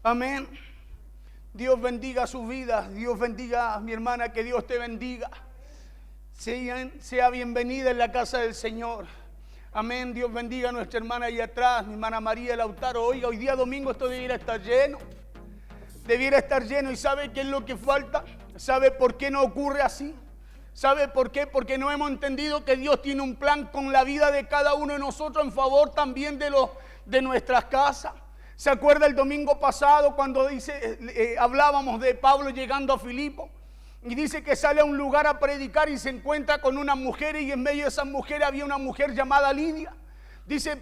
Amén. Dios bendiga su vida. Dios bendiga a mi hermana. Que Dios te bendiga. Sea bienvenida en la casa del Señor. Amén. Dios bendiga a nuestra hermana allá atrás, mi hermana María Lautaro. Oiga, hoy día domingo esto debiera estar lleno. Debiera estar lleno. ¿Y sabe qué es lo que falta? ¿Sabe por qué no ocurre así? ¿Sabe por qué? Porque no hemos entendido que Dios tiene un plan con la vida de cada uno de nosotros en favor también de nuestras casas. ¿Se acuerda el domingo pasado cuando hablábamos de Pablo llegando a Filipo? Y dice que sale a un lugar a predicar y se encuentra con una mujer, y en medio de esa mujer había una mujer llamada Lidia. Dice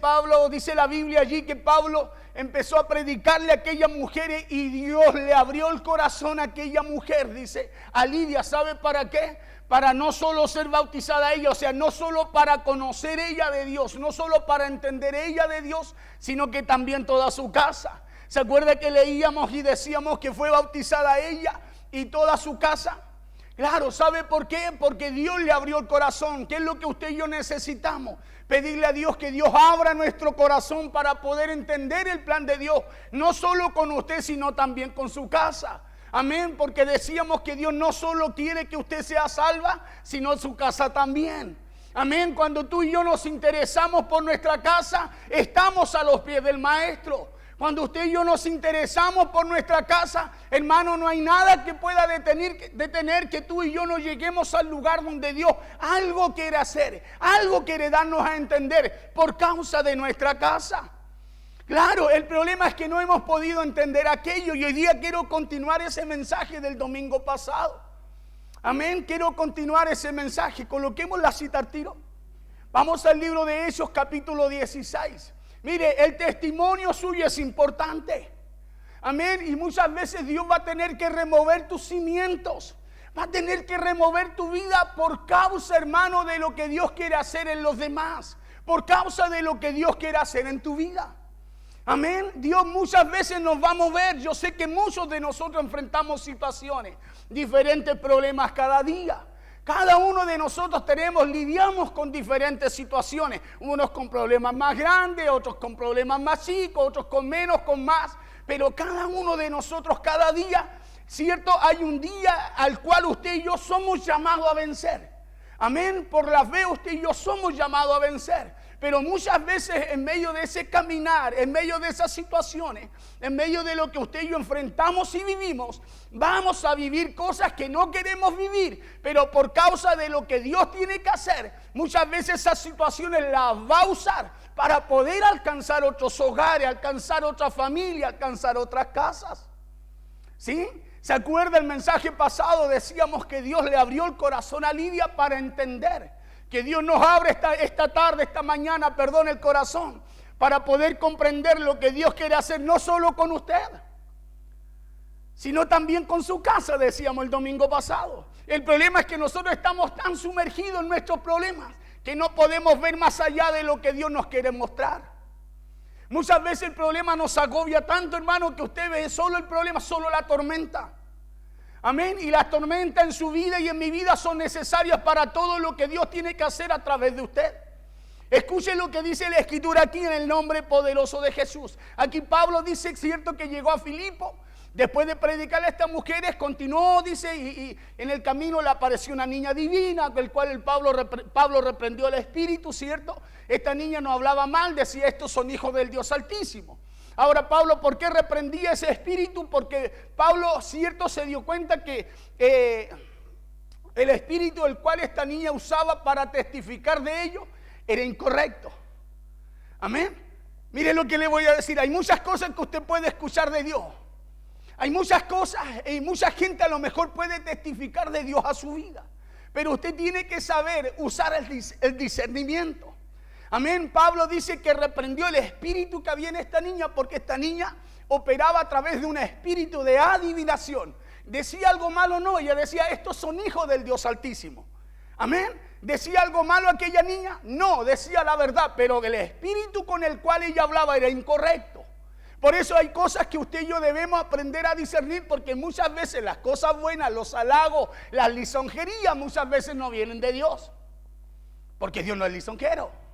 la Biblia allí que Pablo empezó a predicarle a aquella mujer y Dios le abrió el corazón a aquella mujer, dice, a Lidia. ¿Sabe para qué? Para no solo ser bautizada ella, o sea, no solo para conocer ella de Dios, no solo para entender ella de Dios, sino que también toda su casa. ¿Se acuerda que leíamos y decíamos que fue bautizada ella y toda su casa? Claro, ¿sabe por qué? Porque Dios le abrió el corazón. ¿Qué es lo que usted y yo necesitamos? Pedirle a Dios que Dios abra nuestro corazón para poder entender el plan de Dios, no solo con usted, sino también con su casa. Amén, porque decíamos que Dios no solo quiere que usted sea salva, sino su casa también. Amén, cuando tú y yo nos interesamos por nuestra casa, estamos a los pies del Maestro. Cuando usted y yo nos interesamos por nuestra casa, hermano, no hay nada que pueda detener que tú y yo no lleguemos al lugar donde Dios algo quiere hacer, algo quiere darnos a entender por causa de nuestra casa. Claro, el problema es que no hemos podido entender aquello, y hoy día quiero continuar ese mensaje del domingo pasado. Amén, quiero continuar ese mensaje. Coloquemos la cita al tiro. Vamos al libro de Hechos, capítulo 16. Mire, el testimonio suyo es importante. Amén, y muchas veces Dios va a tener que remover tus cimientos. Va a tener que remover tu vida por causa, hermano, de lo que Dios quiere hacer en los demás. Por causa de lo que Dios quiere hacer en tu vida. Amén. Dios muchas veces nos va a mover. Yo sé que muchos de nosotros enfrentamos situaciones, diferentes problemas cada día. Cada uno de nosotros lidiamos con diferentes situaciones. Unos con problemas más grandes, otros con problemas más chicos, otros con menos, con más. Pero cada uno de nosotros, cada día, ¿cierto? Hay un día al cual usted y yo somos llamados a vencer. Amén. Por la fe usted y yo somos llamados a vencer. Pero muchas veces en medio de ese caminar, en medio de esas situaciones, en medio de lo que usted y yo enfrentamos y vivimos, vamos a vivir cosas que no queremos vivir, pero por causa de lo que Dios tiene que hacer, muchas veces esas situaciones las va a usar para poder alcanzar otros hogares, alcanzar otra familia, alcanzar otras casas. ¿Sí? ¿Se acuerda el mensaje pasado? Decíamos que Dios le abrió el corazón a Lidia para entender. Que Dios nos abre esta mañana, el corazón, para poder comprender lo que Dios quiere hacer, no solo con usted, sino también con su casa, decíamos el domingo pasado. El problema es que nosotros estamos tan sumergidos en nuestros problemas que no podemos ver más allá de lo que Dios nos quiere mostrar. Muchas veces el problema nos agobia tanto, hermano, que usted ve solo el problema, solo la tormenta. Amén, y las tormentas en su vida y en mi vida son necesarias para todo lo que Dios tiene que hacer a través de usted. Escuche lo que dice la Escritura aquí en el nombre poderoso de Jesús. Aquí Pablo dice, es cierto, que llegó a Filipo. Después de predicarle a estas mujeres, continuó, dice, y en el camino le apareció una niña divina, del cual Pablo reprendió el espíritu, ¿cierto? Esta niña no hablaba mal, decía, estos son hijos del Dios Altísimo. Ahora Pablo, ¿por qué reprendía ese espíritu? Porque Pablo, cierto, se dio cuenta que el espíritu del cual esta niña usaba para testificar de ello era incorrecto. Amén. Mire lo que le voy a decir. Hay muchas cosas que usted puede escuchar de Dios. Hay muchas cosas y mucha gente a lo mejor puede testificar de Dios a su vida. Pero usted tiene que saber usar el discernimiento. Amén. Pablo dice que reprendió el espíritu que había en esta niña, porque esta niña operaba a través de un espíritu de adivinación. Decía algo malo, no, ella decía, estos son hijos del Dios Altísimo. Amén. ¿Decía algo malo aquella niña? No, decía la verdad, pero el espíritu con el cual ella hablaba era incorrecto. Por eso hay cosas que usted y yo debemos aprender a discernir, porque muchas veces las cosas buenas, los halagos, las lisonjerías muchas veces no vienen de Dios, porque Dios no es lisonjero.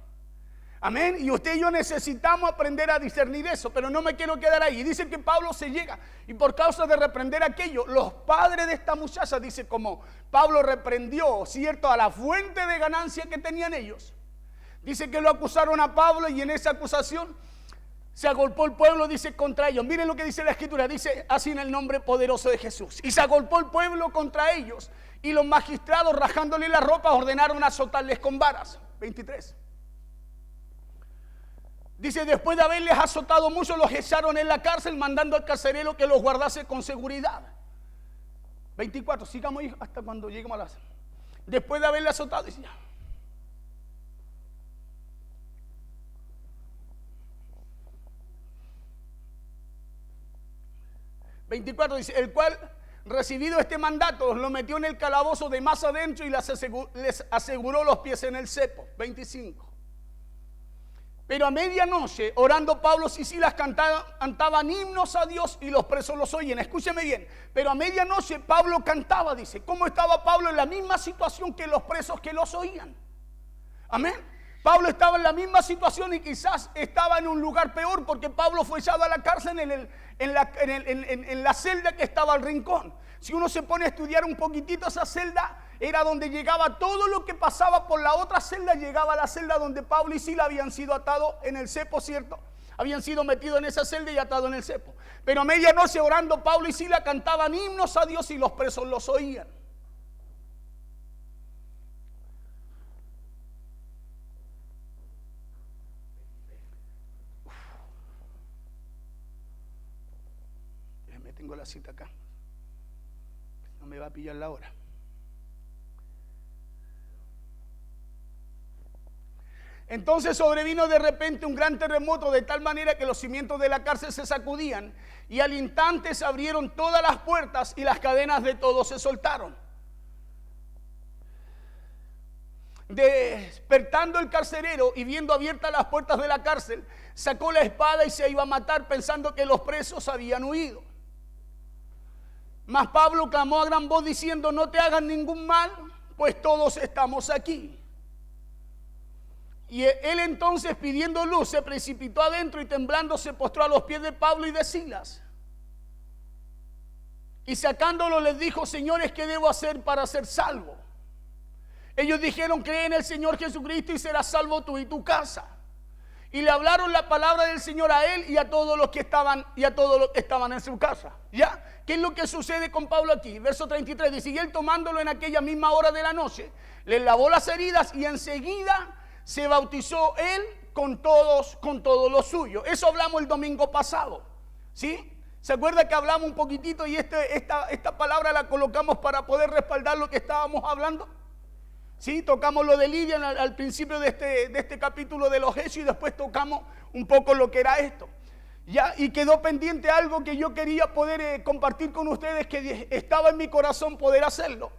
Amén. Y usted y yo necesitamos aprender a discernir eso, pero no me quiero quedar ahí. Dice que Pablo se llega y por causa de reprender aquello, los padres de esta muchacha, dice, como Pablo reprendió, ¿cierto?, a la fuente de ganancia que tenían ellos. Dice que lo acusaron a Pablo y en esa acusación se agolpó el pueblo, dice, contra ellos. Miren lo que dice la Escritura, dice así en el nombre poderoso de Jesús. Y se agolpó el pueblo contra ellos y los magistrados, rajándole la ropa, ordenaron azotarles con varas. 23. Dice, después de haberles azotado mucho, los echaron en la cárcel, mandando al carcelero que los guardase con seguridad. 24, sigamos ahí hasta cuando lleguemos a las... Después de haberles azotado, dice ya. Dice, el cual, recibido este mandato, lo metió en el calabozo de más adentro y les aseguró los pies en el cepo. 25. Pero a medianoche, orando Pablo y Silas cantaban himnos a Dios y los presos los oyen. Escúcheme bien. Pero a medianoche Pablo cantaba, dice. ¿Cómo estaba Pablo? En la misma situación que los presos que los oían. Amén. Pablo estaba en la misma situación y quizás estaba en un lugar peor, porque Pablo fue echado a la cárcel en la celda que estaba al rincón. Si uno se pone a estudiar un poquitito, esa celda era donde llegaba todo lo que pasaba por la otra celda, llegaba a la celda donde Pablo y Silas habían sido atados en el cepo, ¿cierto? Habían sido metidos en esa celda y atados en el cepo. Pero a medianoche, orando, Pablo y Silas cantaban himnos a Dios y los presos los oían. Tengo la cita acá, no me va a pillar la hora. Entonces sobrevino de repente un gran terremoto, de tal manera que los cimientos de la cárcel se sacudían, y al instante se abrieron todas las puertas y las cadenas de todos se soltaron. Despertando el carcelero y viendo abiertas las puertas de la cárcel, sacó la espada y se iba a matar, pensando que los presos habían huido. Mas Pablo clamó a gran voz diciendo, no te hagan ningún mal, pues todos estamos aquí. Y él entonces, pidiendo luz, se precipitó adentro y temblando se postró a los pies de Pablo y de Silas. Y sacándolo les dijo, señores, ¿qué debo hacer para ser salvo? Ellos dijeron, cree en el Señor Jesucristo y serás salvo tú y tu casa. Y le hablaron la palabra del Señor a él y a todos los que estaban en su casa. ¿Ya? ¿Qué es lo que sucede con Pablo aquí? Verso 33 dice, y él tomándolo en aquella misma hora de la noche, le lavó las heridas y enseguida se bautizó él con todos los suyos. Eso hablamos el domingo pasado. ¿Sí? ¿Se acuerda que hablamos un poquitito y esta palabra la colocamos para poder respaldar lo que estábamos hablando? Sí, tocamos lo de Lidia al principio de este capítulo de los Hechos y después tocamos un poco lo que era esto. Ya, y quedó pendiente algo que yo quería poder compartir con ustedes, que estaba en mi corazón poder hacerlo.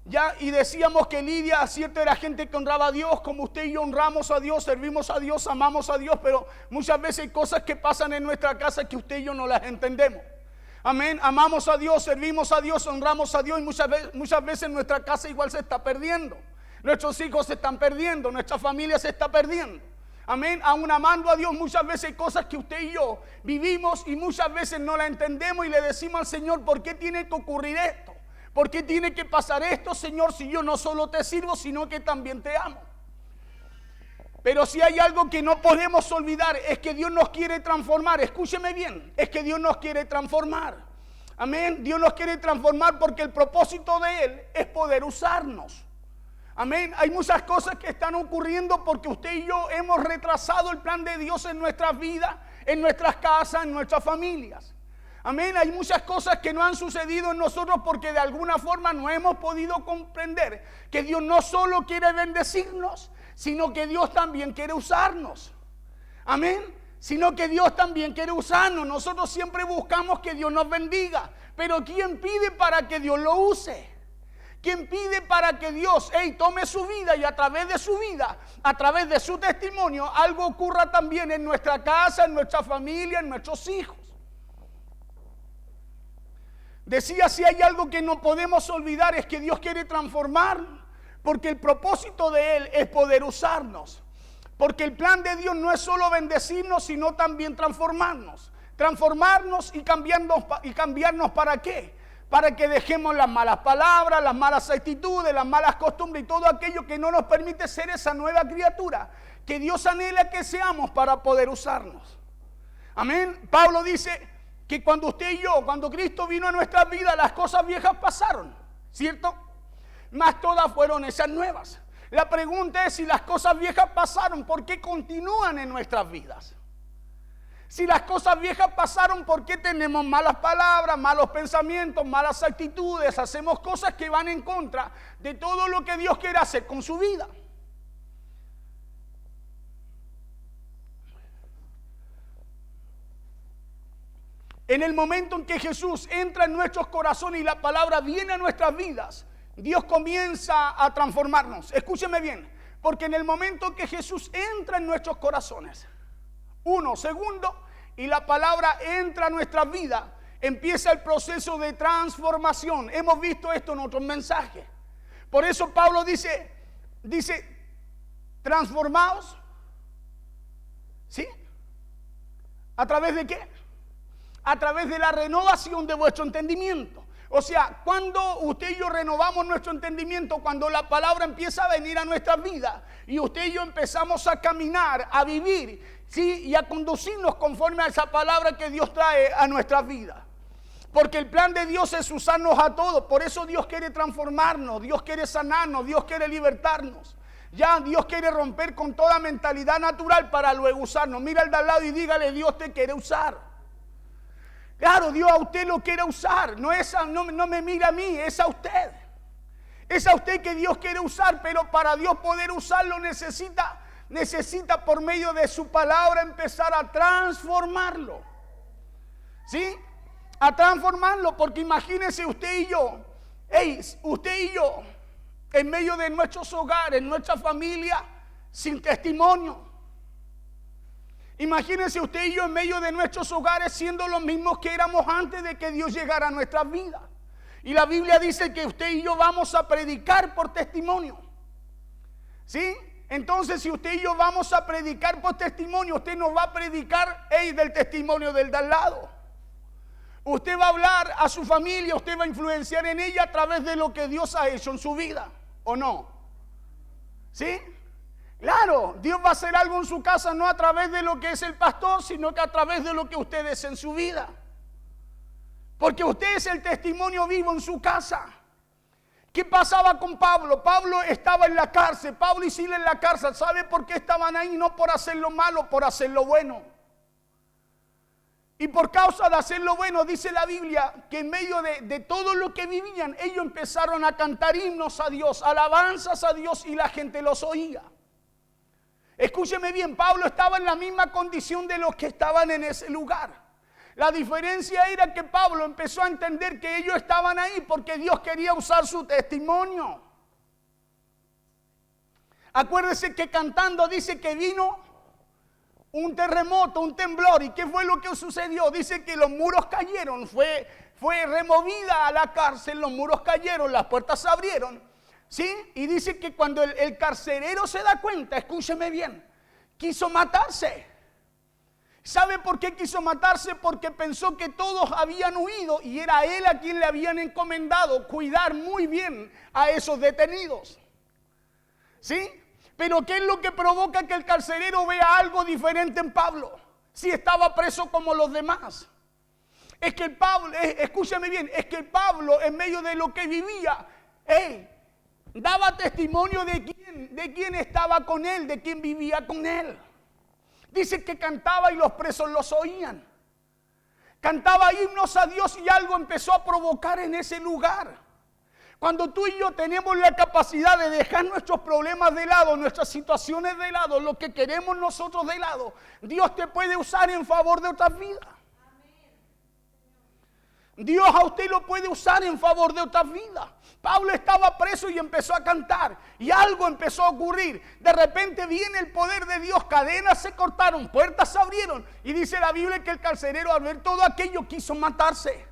Ya, y decíamos que Lidia, cierto, era gente que honraba a Dios, como usted y yo honramos a Dios, servimos a Dios, amamos a Dios, pero muchas veces hay cosas que pasan en nuestra casa que usted y yo no las entendemos. Amén, amamos a Dios, servimos a Dios, honramos a Dios y muchas veces nuestra casa igual se está perdiendo. Nuestros hijos se están perdiendo, nuestra familia se está perdiendo. Amén, aún amando a Dios muchas veces hay cosas que usted y yo vivimos y muchas veces no la entendemos y le decimos al Señor, ¿por qué tiene que ocurrir esto? ¿Por qué tiene que pasar esto, Señor, si yo no solo te sirvo, sino que también te amo? Pero si hay algo que no podemos olvidar, es que Dios nos quiere transformar. Escúcheme bien, es que Dios nos quiere transformar. Amén, Dios nos quiere transformar porque el propósito de Él es poder usarnos. Amén, hay muchas cosas que están ocurriendo porque usted y yo hemos retrasado el plan de Dios en nuestras vidas, en nuestras casas, en nuestras familias. Amén, hay muchas cosas que no han sucedido en nosotros porque de alguna forma no hemos podido comprender que Dios no solo quiere bendecirnos, sino que Dios también quiere usarnos. Amén, sino que Dios también quiere usarnos. Nosotros siempre buscamos que Dios nos bendiga, pero ¿quién pide para que Dios lo use? ¿Quién pide para que Dios tome su vida y a través de su vida, a través de su testimonio, algo ocurra también en nuestra casa, en nuestra familia, en nuestros hijos? Decía, si hay algo que no podemos olvidar es que Dios quiere transformar, porque el propósito de Él es poder usarnos. Porque el plan de Dios no es solo bendecirnos, sino también transformarnos. Transformarnos y cambiarnos ¿para qué? Para que dejemos las malas palabras, las malas actitudes, las malas costumbres y todo aquello que no nos permite ser esa nueva criatura que Dios anhela que seamos para poder usarnos. Amén. Pablo dice que cuando usted y yo, cuando Cristo vino a nuestra vida, las cosas viejas pasaron, ¿cierto? Mas todas fueron esas nuevas. La pregunta es, si las cosas viejas pasaron, ¿por qué continúan en nuestras vidas? Si las cosas viejas pasaron, ¿por qué tenemos malas palabras, malos pensamientos, malas actitudes? Hacemos cosas que van en contra de todo lo que Dios quiere hacer con su vida. En el momento en que Jesús entra en nuestros corazones y la palabra viene a nuestras vidas, Dios comienza a transformarnos. Escúcheme bien, porque en el momento que Jesús entra en nuestros corazones, segundo, y la palabra entra a nuestra vida, empieza el proceso de transformación. Hemos visto esto en otros mensajes. Por eso Pablo dice, transformaos, ¿sí? ¿A través de qué? A través de la renovación de vuestro entendimiento. O sea, cuando usted y yo renovamos nuestro entendimiento, cuando la palabra empieza a venir a nuestras vidas y usted y yo empezamos a caminar, a vivir, ¿sí? Y a conducirnos conforme a esa palabra que Dios trae a nuestras vidas. Porque el plan de Dios es usarnos a todos. Por eso Dios quiere transformarnos, Dios quiere sanarnos, Dios quiere libertarnos. Ya Dios quiere romper con toda mentalidad natural para luego usarnos. Mira al de al lado y dígale: Dios te quiere usar. Claro, Dios a usted lo quiere usar. No me mira a mí, es a usted. Es a usted que Dios quiere usar, pero para Dios poder usarlo necesita por medio de su palabra empezar a transformarlo. ¿Sí? A transformarlo, porque imagínense usted y yo, en medio de nuestros hogares, nuestra familia, sin testimonio. Imagínense usted y yo en medio de nuestros hogares siendo los mismos que éramos antes de que Dios llegara a nuestras vidas. Y la Biblia dice que usted y yo vamos a predicar por testimonio. ¿Sí? Entonces, si usted y yo vamos a predicar por testimonio, usted nos va a predicar del testimonio del de al lado. Usted va a hablar a su familia, usted va a influenciar en ella a través de lo que Dios ha hecho en su vida, ¿o no? ¿Sí? Claro, Dios va a hacer algo en su casa no a través de lo que es el pastor, sino que a través de lo que usted es en su vida. Porque usted es el testimonio vivo en su casa. ¿Qué pasaba con Pablo? Pablo estaba en la cárcel, Pablo y Silas en la cárcel. ¿Sabe por qué estaban ahí? No por hacer lo malo, por hacer lo bueno. Y por causa de hacer lo bueno, dice la Biblia, que en medio de todo lo que vivían, ellos empezaron a cantar himnos a Dios, alabanzas a Dios, y la gente los oía. Escúcheme bien, Pablo estaba en la misma condición de los que estaban en ese lugar. La diferencia era que Pablo empezó a entender que ellos estaban ahí porque Dios quería usar su testimonio. Acuérdese que cantando dice que vino un terremoto, un temblor. ¿Y qué fue lo que sucedió? Dice que los muros cayeron, fue removida a la cárcel, los muros cayeron, las puertas se abrieron. ¿Sí? Y dice que cuando el carcelero se da cuenta, escúcheme bien, quiso matarse. ¿Sabe por qué quiso matarse? Porque pensó que todos habían huido y era él a quien le habían encomendado cuidar muy bien a esos detenidos. ¿Sí? Pero ¿qué es lo que provoca que el carcelero vea algo diferente en Pablo? Si estaba preso como los demás. Es que escúchame bien, es que Pablo en medio de lo que vivía, daba testimonio de quién estaba con él, de quién vivía con él. Dice que cantaba y los presos los oían. Cantaba himnos a Dios y algo empezó a provocar en ese lugar. Cuando tú y yo tenemos la capacidad de dejar nuestros problemas de lado, nuestras situaciones de lado, lo que queremos nosotros de lado, Dios te puede usar en favor de otras vidas. Dios a usted lo puede usar en favor de otras vidas. Pablo estaba preso y empezó a cantar y algo empezó a ocurrir. De repente viene el poder de Dios, cadenas se cortaron, puertas se abrieron y dice la Biblia que el carcelero al ver todo aquello quiso matarse.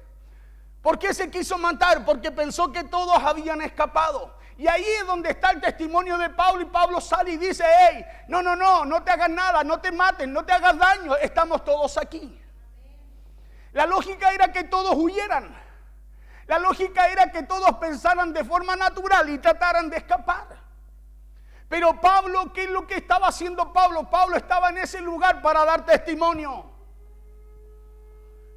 ¿Por qué se quiso matar? Porque pensó que todos habían escapado. Y ahí es donde está el testimonio de Pablo, y Pablo sale y dice, hey, no te hagas nada, no te maten, no te hagas daño, estamos todos aquí. La lógica era que todos huyeran. La lógica era que todos pensaran de forma natural y trataran de escapar. Pero Pablo, ¿qué es lo que estaba haciendo Pablo? Pablo estaba en ese lugar para dar testimonio.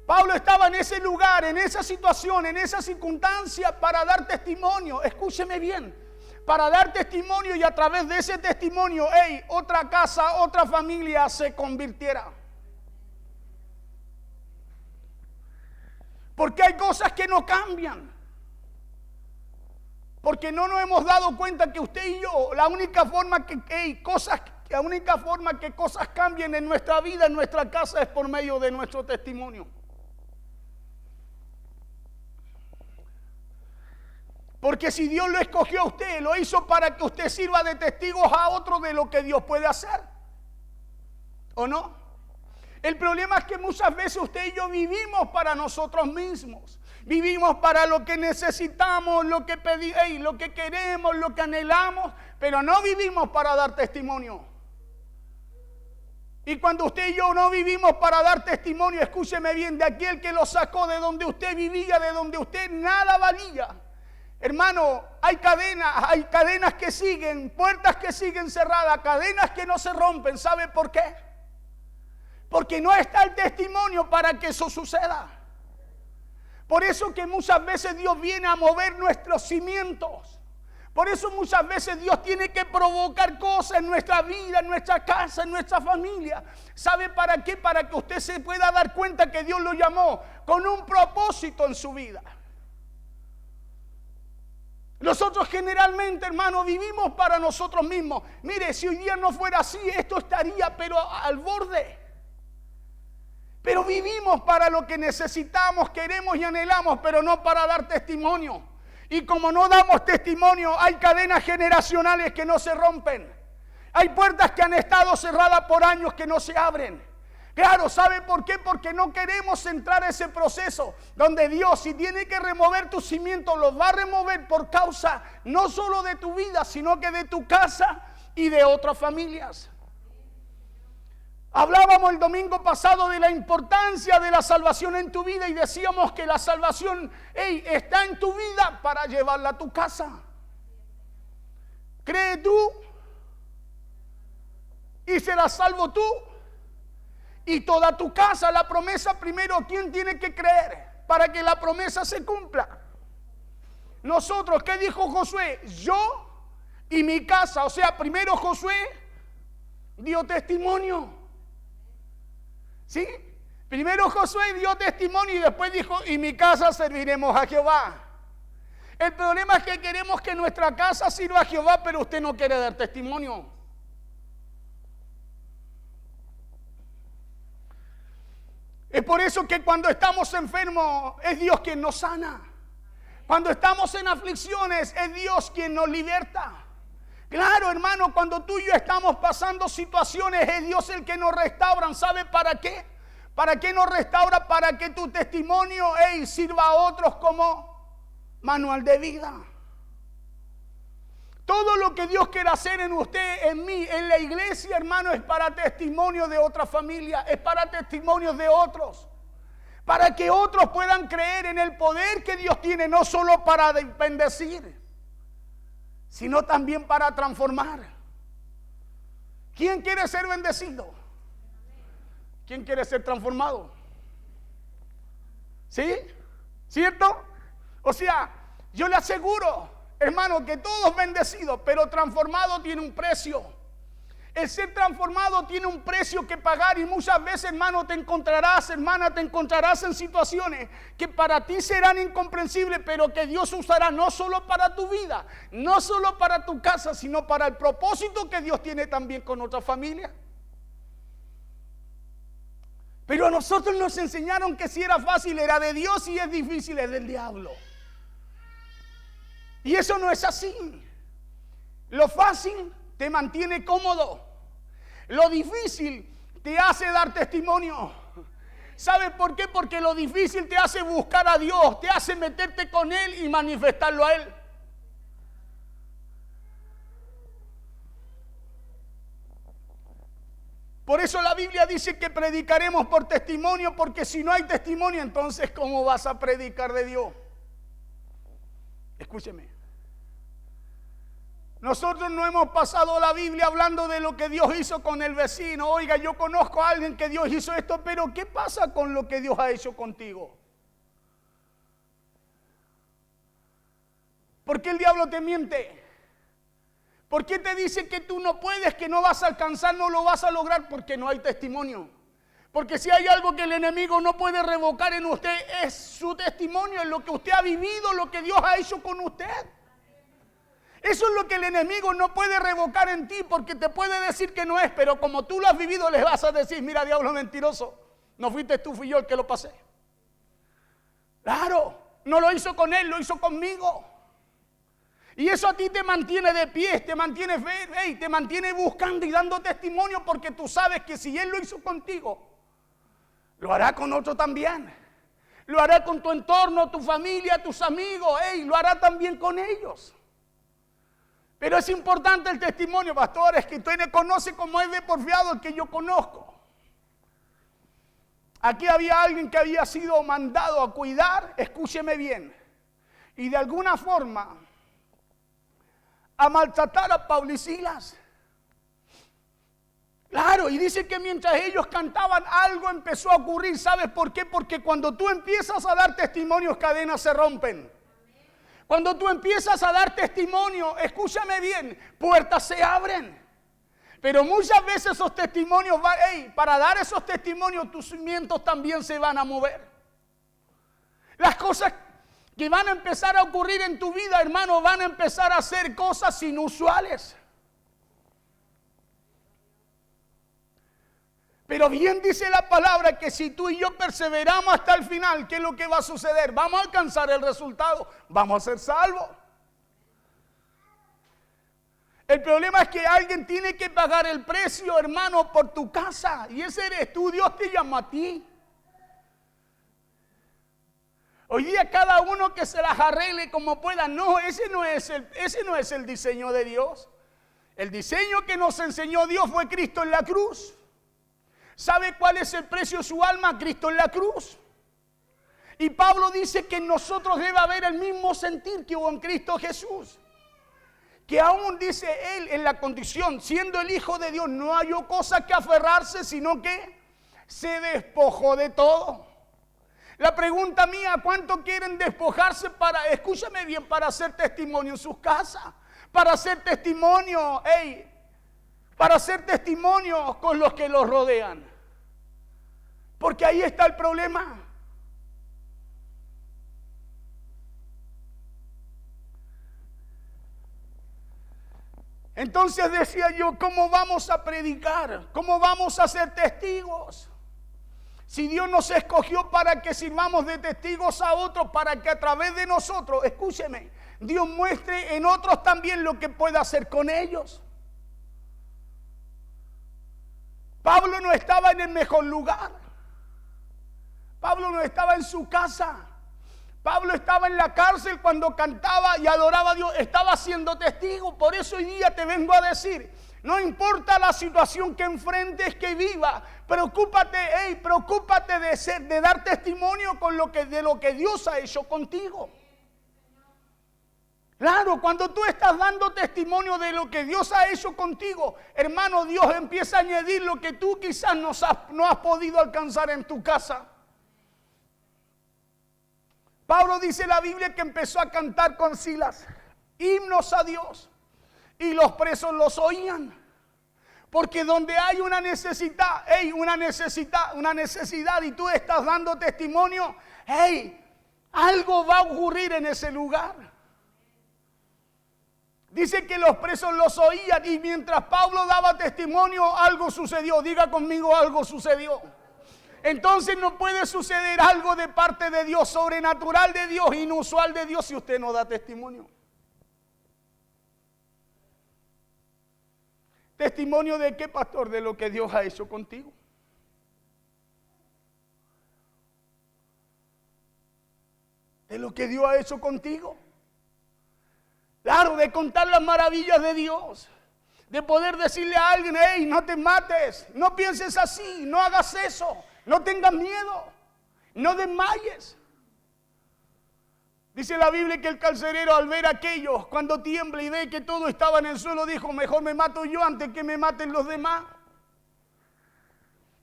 Pablo estaba en ese lugar, en esa situación, en esa circunstancia para dar testimonio. Escúcheme bien, para dar testimonio, y a través de ese testimonio, otra casa, otra familia se convirtiera. Porque hay cosas que no cambian. Porque no nos hemos dado cuenta que usted y yo, la única forma que cosas cambien en nuestra vida, en nuestra casa, es por medio de nuestro testimonio. Porque si Dios lo escogió a usted, lo hizo para que usted sirva de testigos a otros de lo que Dios puede hacer. ¿O no? El problema es que muchas veces usted y yo vivimos para nosotros mismos. Vivimos para lo que necesitamos, lo que pedimos, lo que queremos, lo que anhelamos, pero no vivimos para dar testimonio. Y cuando usted y yo no vivimos para dar testimonio, escúcheme bien, de aquel que lo sacó de donde usted vivía, de donde usted nada valía. Hermano, hay cadenas que siguen, puertas que siguen cerradas, cadenas que no se rompen. ¿Sabe por qué? Porque no está el testimonio para que eso suceda. Por eso que muchas veces Dios viene a mover nuestros cimientos. Por eso muchas veces Dios tiene que provocar cosas en nuestra vida, en nuestra casa, en nuestra familia. ¿Sabe para qué? Para que usted se pueda dar cuenta que Dios lo llamó con un propósito en su vida. Nosotros generalmente, hermano, vivimos para nosotros mismos. Mire, si hoy día no fuera así, esto estaría pero al borde. Pero vivimos para lo que necesitamos, queremos y anhelamos, pero no para dar testimonio. Y como no damos testimonio, hay cadenas generacionales que no se rompen. Hay puertas que han estado cerradas por años que no se abren. Claro, ¿sabe por qué? Porque no queremos entrar a ese proceso donde Dios, si tiene que remover tus cimientos, los va a remover por causa no solo de tu vida, sino que de tu casa y de otras familias. Hablábamos el domingo pasado de la importancia de la salvación en tu vida y decíamos que la salvación está en tu vida para llevarla a tu casa. ¿Cree tú? Y serás salvo tú y toda tu casa. La promesa primero, ¿quién tiene que creer para que la promesa se cumpla? Nosotros, ¿qué dijo Josué? Yo y mi casa. O sea, primero Josué dio testimonio. ¿Sí? Primero Josué dio testimonio y después dijo, y mi casa serviremos a Jehová. El problema es que queremos que nuestra casa sirva a Jehová, pero usted no quiere dar testimonio. Es por eso que cuando estamos enfermos es Dios quien nos sana. Cuando estamos en aflicciones es Dios quien nos liberta. Claro, hermano, cuando tú y yo estamos pasando situaciones, es Dios el que nos restaura. ¿Sabe para qué? ¿Para qué nos restaura? Para que tu testimonio sirva a otros como manual de vida. Todo lo que Dios quiere hacer en usted, en mí, en la iglesia, hermano, es para testimonio de otra familia, es para testimonios de otros. Para que otros puedan creer en el poder que Dios tiene, no solo para bendecir, sino también para transformar. ¿Quién quiere ser bendecido? ¿Quién quiere ser transformado? ¿Sí? ¿Cierto? O sea, yo le aseguro, hermano, que todos bendecidos, pero transformado tiene un precio. El ser transformado tiene un precio que pagar y muchas veces, hermano, te encontrarás, hermana, te encontrarás en situaciones que para ti serán incomprensibles, pero que Dios usará no solo para tu vida, no solo para tu casa, sino para el propósito que Dios tiene también con otra familia. Pero a nosotros nos enseñaron que si era fácil era de Dios y es difícil es del diablo. Y eso no es así. Lo fácil te mantiene cómodo. Lo difícil te hace dar testimonio. ¿Sabe por qué? Porque lo difícil te hace buscar a Dios, te hace meterte con Él y manifestarlo a Él. Por eso la Biblia dice que predicaremos por testimonio, porque si no hay testimonio, entonces ¿cómo vas a predicar de Dios? Escúcheme. Nosotros no hemos pasado la Biblia hablando de lo que Dios hizo con el vecino. Oiga, yo conozco a alguien que Dios hizo esto, pero ¿qué pasa con lo que Dios ha hecho contigo? ¿Por qué el diablo te miente? ¿Por qué te dice que tú no puedes, que no vas a alcanzar, no lo vas a lograr? Porque no hay testimonio. Porque si hay algo que el enemigo no puede revocar en usted, es su testimonio, es lo que usted ha vivido, lo que Dios ha hecho con usted. Eso es lo que el enemigo no puede revocar en ti, porque te puede decir que no es, pero como tú lo has vivido, le vas a decir: mira, diablo mentiroso, no fuiste tú, fui yo el que lo pasé. Claro, no lo hizo con él, lo hizo conmigo. Y eso a ti te mantiene de pie, te mantiene fe, te mantiene buscando y dando testimonio, porque tú sabes que si él lo hizo contigo, lo hará con otro también. Lo hará con tu entorno, tu familia, tus amigos, lo hará también con ellos. Pero es importante el testimonio, pastores, que usted me conoce como es de porfiado el que yo conozco. Aquí había alguien que había sido mandado a cuidar, escúcheme bien, y de alguna forma a maltratar a Pablo y Silas. Claro, y dice que mientras ellos cantaban algo empezó a ocurrir. ¿Sabes por qué? Porque cuando tú empiezas a dar testimonios, cadenas se rompen. Cuando tú empiezas a dar testimonio, escúchame bien, puertas se abren. Pero muchas veces esos testimonios, para dar esos testimonios, tus cimientos también se van a mover. Las cosas que van a empezar a ocurrir en tu vida, hermano, van a empezar a hacer cosas inusuales. Pero bien dice la palabra que si tú y yo perseveramos hasta el final, ¿qué es lo que va a suceder? Vamos a alcanzar el resultado, vamos a ser salvos. El problema es que alguien tiene que pagar el precio, hermano, por tu casa, y ese eres tú. Dios te llama a ti. Hoy día cada uno que se las arregle como pueda. No, ese no es el diseño de Dios. El diseño que nos enseñó Dios fue Cristo en la cruz. ¿Sabe cuál es el precio de su alma? Cristo en la cruz. Y Pablo dice que en nosotros debe haber el mismo sentir que hubo en Cristo Jesús. Que aún, dice él, en la condición, siendo el Hijo de Dios, no halló cosa que aferrarse, sino que se despojó de todo. La pregunta mía: ¿cuánto quieren despojarse para, escúchame bien, para hacer testimonio en sus casas? Para hacer testimonio, para hacer testimonio con los que los rodean. Porque ahí está el problema. Entonces decía yo, ¿cómo vamos a predicar? ¿Cómo vamos a ser testigos? Si Dios nos escogió para que sirvamos de testigos a otros, para que a través de nosotros, escúcheme, Dios muestre en otros también lo que puede hacer con ellos. Pablo no estaba en el mejor lugar. Pablo no estaba en su casa. Pablo estaba en la cárcel cuando cantaba y adoraba a Dios. Estaba siendo testigo. Por eso hoy día te vengo a decir: no importa la situación que enfrentes, que viva, preocúpate de dar testimonio de lo que Dios ha hecho contigo. Claro, cuando tú estás dando testimonio de lo que Dios ha hecho contigo, hermano, Dios empieza a añadir lo que tú quizás no has podido alcanzar en tu casa. Pablo dice en la Biblia que empezó a cantar con Silas himnos a Dios y los presos los oían. Porque donde hay una necesidad y tú estás dando testimonio, algo va a ocurrir en ese lugar. Dice que los presos los oían y mientras Pablo daba testimonio, algo sucedió. Diga conmigo: algo sucedió. Entonces no puede suceder algo de parte de Dios, sobrenatural de Dios, inusual de Dios, si usted no da testimonio. ¿Testimonio de qué, pastor? De lo que Dios ha hecho contigo. De lo que Dios ha hecho contigo. Claro, de contar las maravillas de Dios. De poder decirle a alguien, hey, no te mates, no pienses así, no hagas eso, no tengas miedo, no desmayes. Dice la Biblia que el carcelero, al ver aquello, cuando tiembla y ve que todo estaba en el suelo, dijo, mejor me mato yo antes que me maten los demás.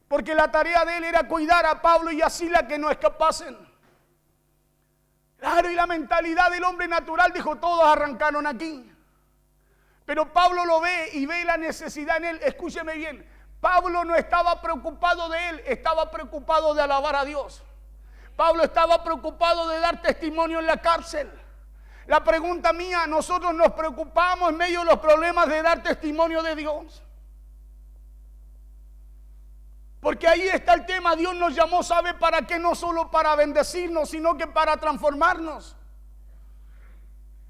Porque la tarea de él era cuidar a Pablo y a Silas que no escapasen. Claro, y la mentalidad del hombre natural dijo, todos arrancaron aquí. Pero Pablo lo ve y ve la necesidad en él. Escúcheme bien, Pablo no estaba preocupado de él, estaba preocupado de alabar a Dios. Pablo estaba preocupado de dar testimonio en la cárcel. La pregunta mía, ¿nosotros nos preocupamos en medio de los problemas de dar testimonio de Dios? Porque ahí está el tema. Dios nos llamó, ¿sabe para qué? No solo para bendecirnos, sino que para transformarnos.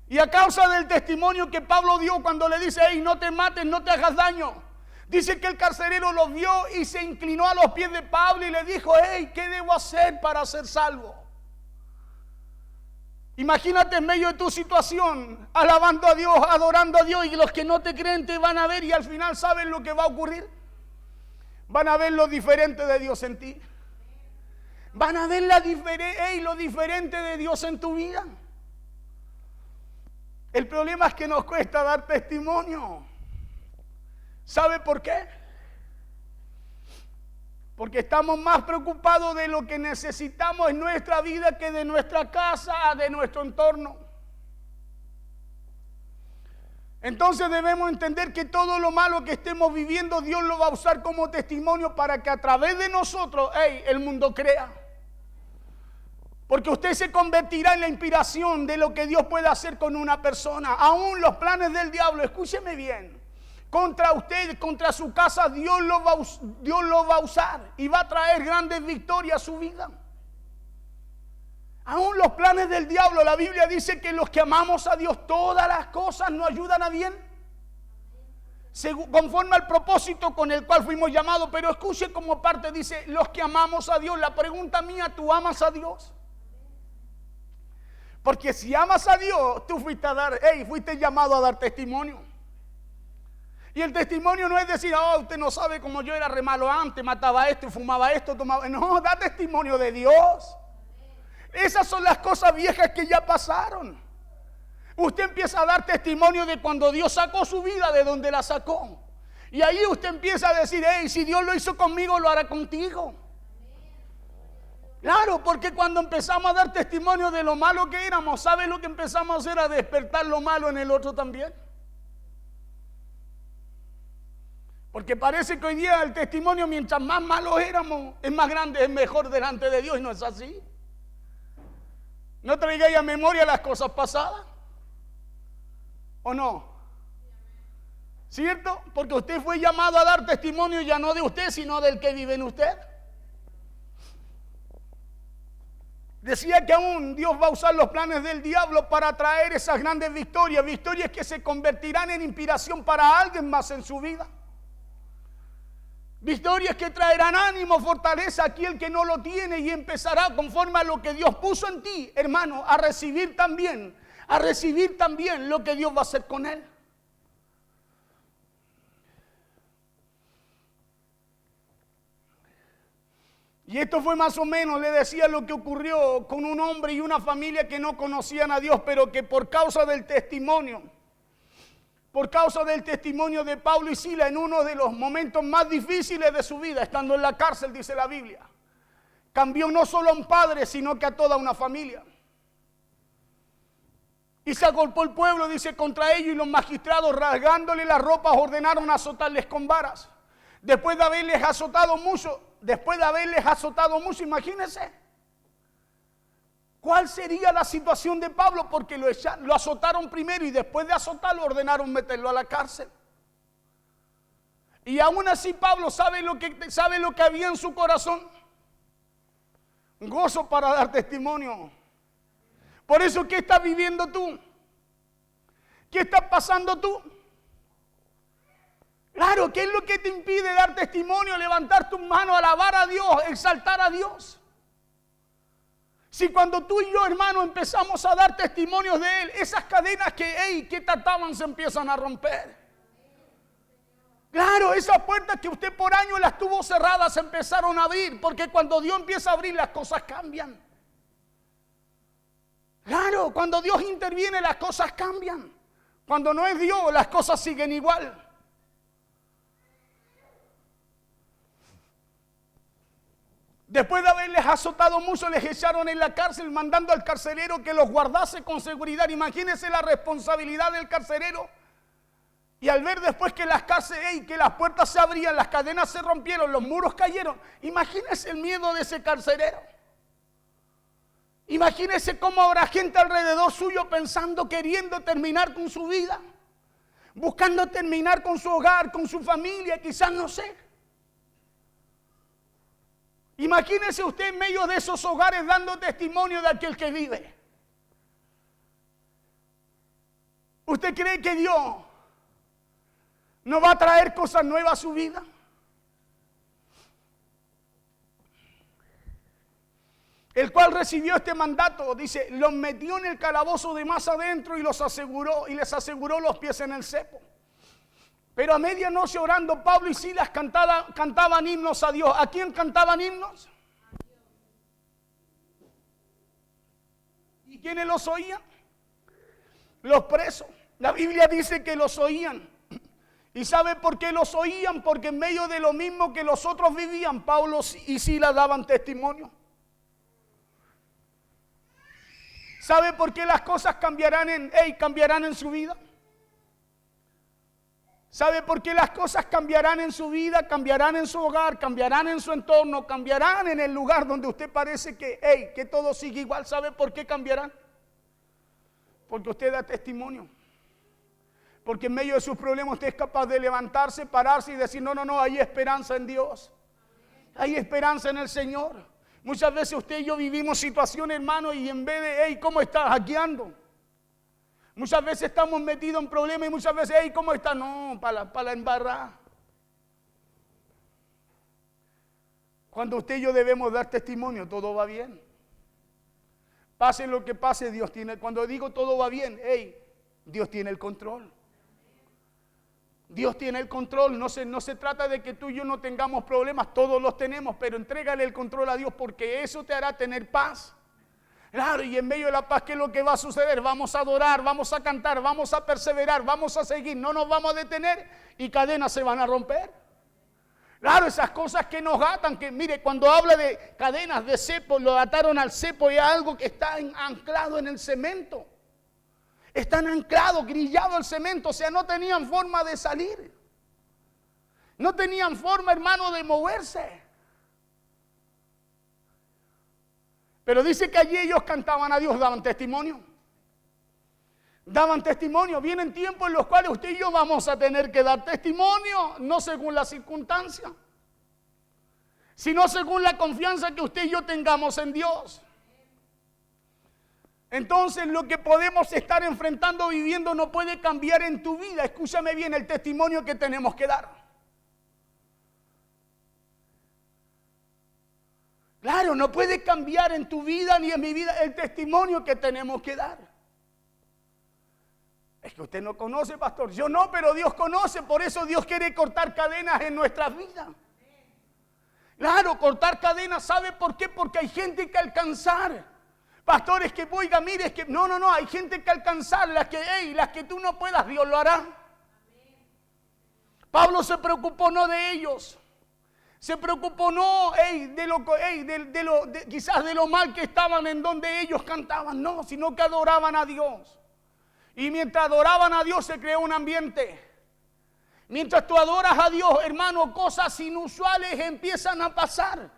Y a causa del testimonio que Pablo dio cuando le dice, hey, no te mates, no te hagas daño. Dice que el carcelero lo vio y se inclinó a los pies de Pablo y le dijo, hey, ¿qué debo hacer para ser salvo? Imagínate en medio de tu situación, alabando a Dios, adorando a Dios, y los que no te creen te van a ver y al final saben lo que va a ocurrir. Van a ver lo diferente de Dios en ti. Van a ver lo diferente de Dios en tu vida. El problema es que nos cuesta dar testimonio. ¿Sabe por qué? Porque estamos más preocupados de lo que necesitamos en nuestra vida que de nuestra casa, de nuestro entorno. Entonces debemos entender que todo lo malo que estemos viviendo, Dios lo va a usar como testimonio para que a través de nosotros, el mundo crea. Porque usted se convertirá en la inspiración de lo que Dios puede hacer con una persona. Aún los planes del diablo, escúcheme bien, contra usted, contra su casa, Dios lo va a usar y va a traer grandes victorias a su vida. Aún los planes del diablo, la Biblia dice que los que amamos a Dios, todas las cosas nos ayudan a bien, conforme al propósito con el cual fuimos llamados. Pero escuche como parte, dice, los que amamos a Dios. La pregunta mía, ¿tú amas a Dios? Porque si amas a Dios, tú fuiste llamado a dar testimonio. Y el testimonio no es decir, usted no sabe cómo yo era re malo antes, mataba esto, fumaba esto, tomaba. No, da testimonio de Dios. Esas son las cosas viejas que ya pasaron. Usted empieza a dar testimonio de cuando Dios sacó su vida, de donde la sacó. Y ahí usted empieza a decir, si Dios lo hizo conmigo, lo hará contigo. Claro, porque cuando empezamos a dar testimonio de lo malo que éramos, ¿sabe lo que empezamos a hacer? A despertar lo malo en el otro también. Porque parece que hoy día el testimonio, mientras más malos éramos, es más grande, es mejor delante de Dios, y no es así. No traigáis a memoria las cosas pasadas, ¿o no? ¿Cierto? Porque usted fue llamado a dar testimonio ya no de usted, sino del que vive en usted. Decía que aún Dios va a usar los planes del diablo para traer esas grandes victorias, victorias que se convertirán en inspiración para alguien más en su vida. Victorias que traerán ánimo, fortaleza a aquel que no lo tiene, y empezará conforme a lo que Dios puso en ti, hermano, a recibir también lo que Dios va a hacer con él. Y esto fue más o menos, le decía, lo que ocurrió con un hombre y una familia que no conocían a Dios, pero que por causa del testimonio de Pablo y Silas, en uno de los momentos más difíciles de su vida, estando en la cárcel, dice la Biblia, cambió no solo a un padre, sino que a toda una familia. Y se agolpó el pueblo, dice, contra ellos, y los magistrados, rasgándole las ropas, ordenaron azotarles con varas. Después de haberles azotado mucho, imagínense cuál sería la situación de Pablo, porque lo azotaron primero y después de azotarlo ordenaron meterlo a la cárcel. Y aún así Pablo sabe lo que había en su corazón: gozo para dar testimonio. Por eso, ¿qué estás viviendo tú? ¿Qué estás pasando tú? Claro, ¿qué es lo que te impide dar testimonio, levantar tus manos, alabar a Dios, exaltar a Dios? Si cuando tú y yo, hermano, empezamos a dar testimonios de Él, esas cadenas que te ataban se empiezan a romper. Claro, esas puertas que usted por años las tuvo cerradas se empezaron a abrir, porque cuando Dios empieza a abrir las cosas cambian. Claro, cuando Dios interviene las cosas cambian. Cuando no es Dios, las cosas siguen igual. Después de haberles azotado mucho, les echaron en la cárcel, mandando al carcelero que los guardase con seguridad. Imagínense la responsabilidad del carcelero. Y al ver después que que las puertas se abrían, las cadenas se rompieron, los muros cayeron. Imagínense el miedo de ese carcelero. Imagínense cómo habrá gente alrededor suyo pensando, queriendo terminar con su vida, buscando terminar con su hogar, con su familia, quizás no sé. Imagínese usted en medio de esos hogares dando testimonio de aquel que vive. ¿Usted cree que Dios no va a traer cosas nuevas a su vida? El cual recibió este mandato, dice, los metió en el calabozo de más adentro y les aseguró los pies en el cepo. Pero a medianoche orando, Pablo y Silas cantaban himnos a Dios. ¿A quién cantaban himnos? ¿Y quiénes los oían? Los presos. La Biblia dice que los oían. ¿Y sabe por qué los oían? Porque en medio de lo mismo que los otros vivían, Pablo y Silas daban testimonio. ¿Sabe por qué las cosas cambiarán en su vida? ¿Sabe por qué las cosas cambiarán en su vida, cambiarán en su hogar, cambiarán en su entorno, cambiarán en el lugar donde usted parece que todo sigue igual? ¿Sabe por qué cambiarán? Porque usted da testimonio. Porque en medio de sus problemas usted es capaz de levantarse, pararse y decir, no, hay esperanza en Dios. Hay esperanza en el Señor. Muchas veces usted y yo vivimos situaciones, hermano, y en vez de, ¿cómo estás? Aquí ando. Muchas veces estamos metidos en problemas y muchas veces, ¿cómo está? No, para la embarrada. Cuando usted y yo debemos dar testimonio, todo va bien. Pase lo que pase, Dios tiene. Cuando digo todo va bien, Dios tiene el control. Dios tiene el control. No se trata de que tú y yo no tengamos problemas, todos los tenemos, pero entrégale el control a Dios porque eso te hará tener paz. Claro, y en medio de la paz, ¿qué es lo que va a suceder? Vamos a adorar, vamos a cantar, vamos a perseverar, vamos a seguir, no nos vamos a detener y cadenas se van a romper. Claro, esas cosas que nos atan, que mire, cuando habla de cadenas de cepo, lo ataron al cepo y es algo que está anclado en el cemento. Están anclados, grillados al cemento, o sea, no tenían forma de salir. No tenían forma, hermano, de moverse. Pero dice que allí ellos cantaban a Dios, daban testimonio. Daban testimonio. Vienen tiempos en los cuales usted y yo vamos a tener que dar testimonio, no según la circunstancia, sino según la confianza que usted y yo tengamos en Dios. Entonces lo que podemos estar enfrentando, viviendo, no puede cambiar en tu vida. Escúchame bien el testimonio que tenemos que dar. Claro, no puede cambiar en tu vida ni en mi vida el testimonio que tenemos que dar. Es que usted no conoce, pastor. Yo no, pero Dios conoce. Por eso Dios quiere cortar cadenas en nuestras vidas. Claro, cortar cadenas. ¿Sabe por qué? Porque hay gente que alcanzar. Pastores que, oiga, mire, es que no, hay gente que alcanzar. Las que tú no puedas, Dios lo hará. Pablo se preocupó no de ellos. Se preocupó no quizás de lo mal que estaban en donde ellos cantaban, no, sino que adoraban a Dios. Y mientras adoraban a Dios se creó un ambiente. Mientras tú adoras a Dios, hermano, cosas inusuales empiezan a pasar.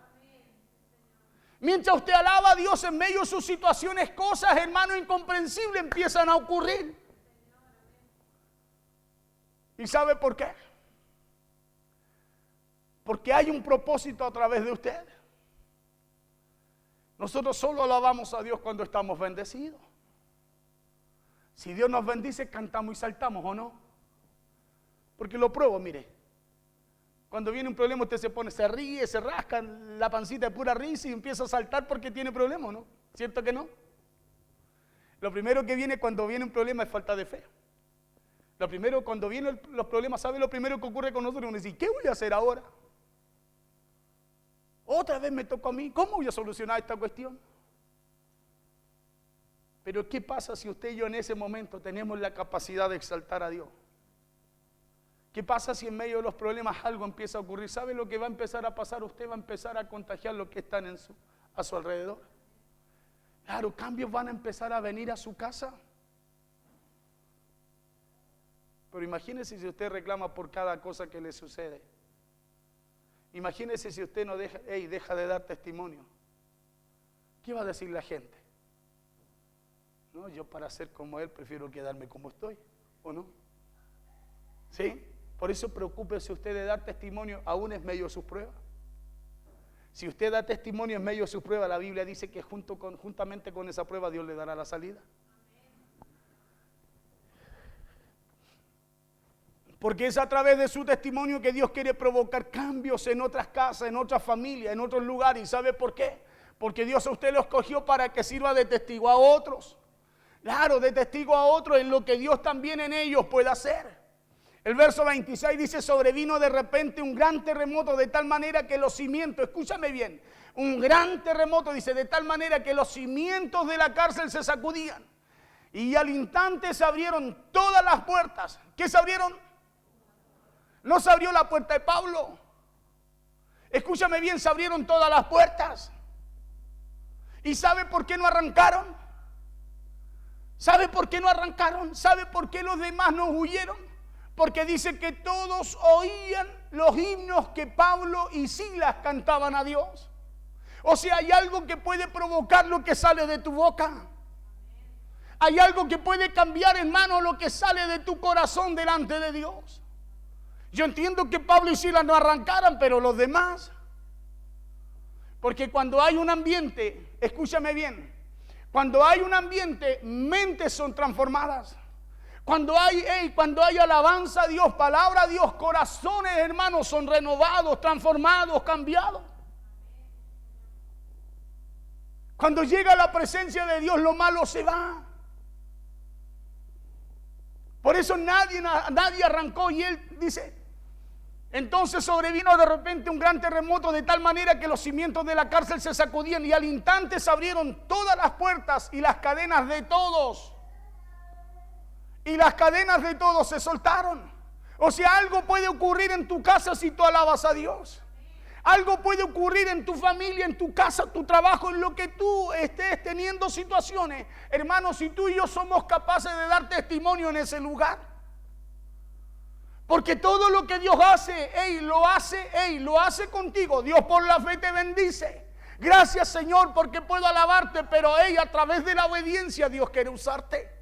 Mientras usted alaba a Dios en medio de sus situaciones, cosas, hermano, incomprensibles empiezan a ocurrir. ¿Y sabe por qué? Porque hay un propósito a través de usted. Nosotros solo alabamos a Dios cuando estamos bendecidos. Si Dios nos bendice, cantamos y saltamos, ¿o no? Porque lo pruebo, mire. Cuando viene un problema, usted se ríe, se rasca la pancita de pura risa y empieza a saltar porque tiene problema, ¿no? ¿Cierto que no? Lo primero que viene cuando viene un problema es falta de fe. Lo primero, cuando vienen los problemas, ¿sabe lo primero que ocurre con nosotros? Uno dice, ¿qué voy a hacer ahora? Otra vez me tocó a mí, ¿cómo voy a solucionar esta cuestión? Pero ¿qué pasa si usted y yo en ese momento tenemos la capacidad de exaltar a Dios? ¿Qué pasa si en medio de los problemas algo empieza a ocurrir? ¿Sabe lo que va a empezar a pasar? Usted va a empezar a contagiar lo que están a su alrededor. Claro, cambios van a empezar a venir a su casa. Pero imagínese si usted reclama por cada cosa que le sucede. Imagínese si usted no deja de dar testimonio. ¿Qué va a decir la gente? No, yo para ser como él prefiero quedarme como estoy, ¿o no? ¿Sí? Por eso preocúpese usted de dar testimonio aún en medio de sus pruebas. Si usted da testimonio en medio de sus pruebas, la Biblia dice que juntamente con esa prueba Dios le dará la salida. Porque es a través de su testimonio que Dios quiere provocar cambios en otras casas, en otras familias, en otros lugares. ¿Y sabe por qué? Porque Dios a usted lo escogió para que sirva de testigo a otros. Claro, de testigo a otros en lo que Dios también en ellos puede hacer. El verso 26 dice, sobrevino de repente un gran terremoto de tal manera que los cimientos, escúchame bien, un gran terremoto, dice, de tal manera que los cimientos de la cárcel se sacudían. Y al instante se abrieron todas las puertas. ¿Qué se abrieron? No se abrió la puerta de Pablo. Escúchame bien, se abrieron todas las puertas. ¿Y sabe por qué no arrancaron? ¿Sabe por qué no arrancaron? ¿Sabe por qué los demás no huyeron? Porque dice que todos oían los himnos que Pablo y Silas cantaban a Dios. O sea, hay algo que puede provocar lo que sale de tu boca. Hay algo que puede cambiar, hermano, lo que sale de tu corazón delante de Dios. Yo entiendo que Pablo y Silas no arrancaran, pero los demás. Porque cuando hay un ambiente, escúchame bien, cuando hay un ambiente, mentes son transformadas. Cuando hay alabanza a Dios, palabra a Dios, corazones, hermanos, son renovados, transformados, cambiados. Cuando llega la presencia de Dios, lo malo se va. Por eso nadie arrancó, y él dice, entonces sobrevino de repente un gran terremoto de tal manera que los cimientos de la cárcel se sacudían y al instante se abrieron todas las puertas y las cadenas de todos. Y las cadenas de todos se soltaron. O sea, algo puede ocurrir en tu casa si tú alabas a Dios. Algo puede ocurrir en tu familia, en tu casa, tu trabajo, en lo que tú estés teniendo situaciones. Hermanos, si tú y yo somos capaces de dar testimonio en ese lugar. Porque todo lo que Dios hace, lo hace contigo. Dios por la fe te bendice. Gracias, Señor, porque puedo alabarte, pero a través de la obediencia Dios quiere usarte.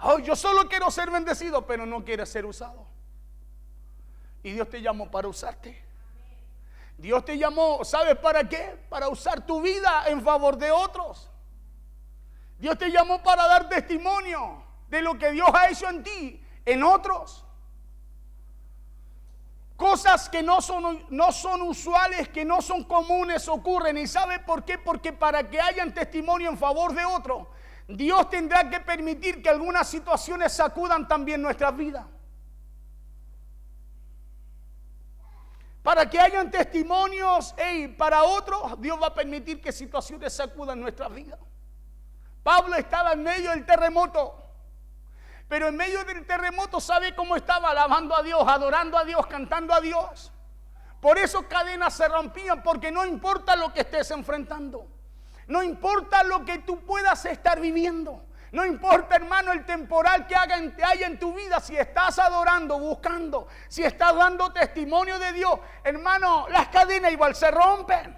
Oh, yo solo quiero ser bendecido, pero no quiero ser usado. Y Dios te llamó para usarte. Dios te llamó, ¿sabes para qué? Para usar tu vida en favor de otros. Dios te llamó para dar testimonio de lo que Dios ha hecho en ti, en otros. Cosas que no son usuales, que no son comunes, ocurren. ¿Y sabe por qué? Porque para que hayan testimonio en favor de otros, Dios tendrá que permitir que algunas situaciones sacudan también nuestras vidas. Para que hayan testimonios para otros, Dios va a permitir que situaciones sacudan nuestras vidas. Pablo estaba en medio del terremoto, pero en medio del terremoto, ¿sabe cómo estaba? Alabando a Dios, adorando a Dios, cantando a Dios. Por eso cadenas se rompían, porque no importa lo que estés enfrentando. No importa lo que tú puedas estar viviendo. No importa, hermano, el temporal que haya en tu vida. Si estás adorando, buscando, si estás dando testimonio de Dios, hermano, las cadenas igual se rompen.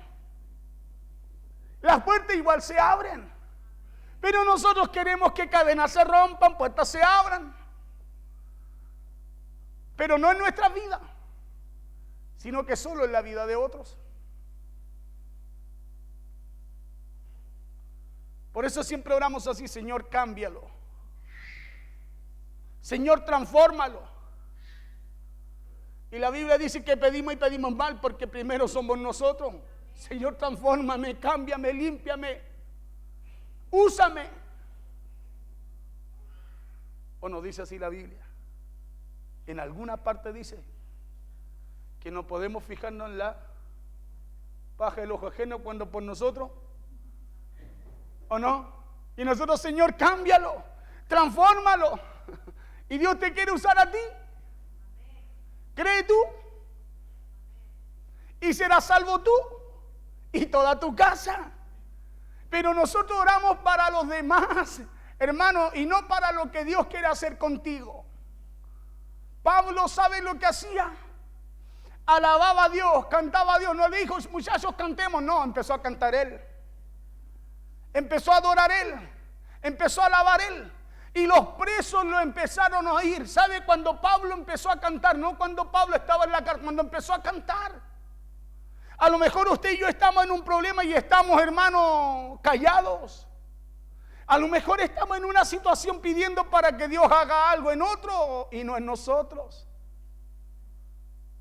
Las puertas igual se abren. Pero nosotros queremos que cadenas se rompan, puertas se abran. Pero no en nuestra vida, sino que solo en la vida de otros. Por eso siempre oramos así: Señor, cámbialo. Señor, transfórmalo. Y la Biblia dice que pedimos y pedimos mal, porque primero somos nosotros. Señor, transfórmame, cámbiame, límpiame, úsame. ¿O no dice así la Biblia? En alguna parte dice que no podemos fijarnos en la paja del ojo ajeno cuando por nosotros, ¿o no? Y nosotros, Señor, cámbialo, transfórmalo. Y Dios te quiere usar a ti. ¿Cree tú? Y serás salvo tú y toda tu casa. Pero nosotros oramos para los demás, hermano, y no para lo que Dios quiere hacer contigo. Pablo, ¿sabe lo que hacía? Alababa a Dios, cantaba a Dios. No le dijo, muchachos, cantemos. No, empezó a cantar él. Empezó a adorar él. Empezó a alabar él. Y los presos lo empezaron a oír. ¿Sabe cuando Pablo empezó a cantar? No cuando Pablo estaba en la cárcel, cuando empezó a cantar. A lo mejor usted y yo estamos en un problema y estamos, hermanos, callados. A lo mejor estamos en una situación pidiendo para que Dios haga algo en otro y no en nosotros.